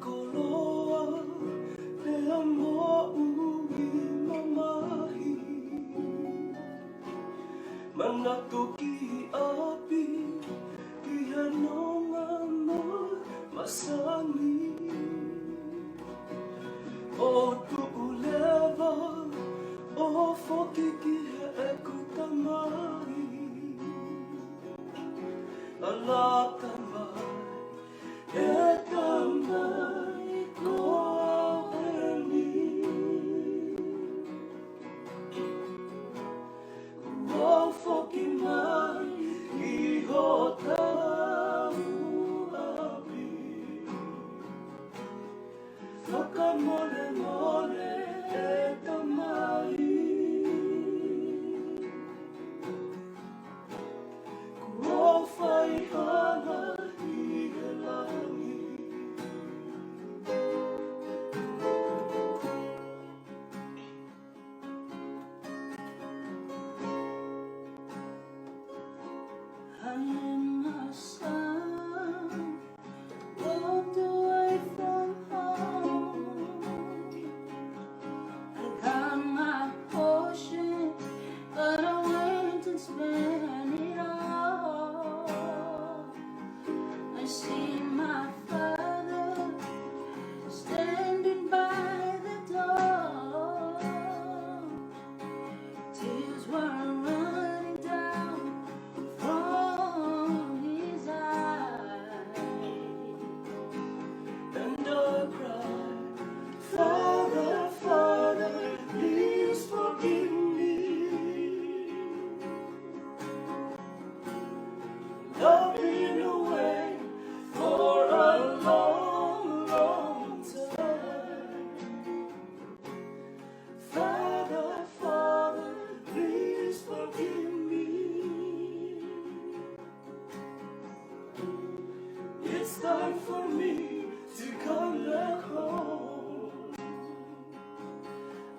koloa Pea mo ui mamahi Manatuki api Ihanonga mo masani O tuuleva O fokiki he ekutamai Ala tamai Etamai ko aweni Ko foki mai Iho tau api Whakamole mole etamai Ko whai hana I he langi I'm in my sun, walked away from home. I got my portion, but I went and spent it all. I see my father standing by the door. Tears were running down from his eyes, and I cried, Father, Father, please forgive me. I've been away for a long, long time. Father, Father, please forgive me. It's time for me to come back home.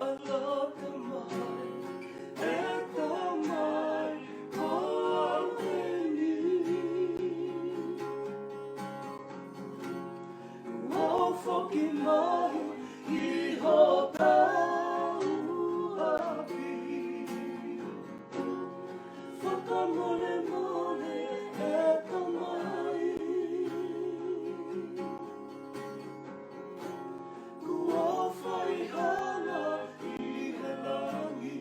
I love the mic and the mic already. Oh, fucking my, iho tau api. Whakamole mole etamai. Kua whai hana I he langi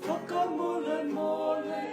Whakamole mole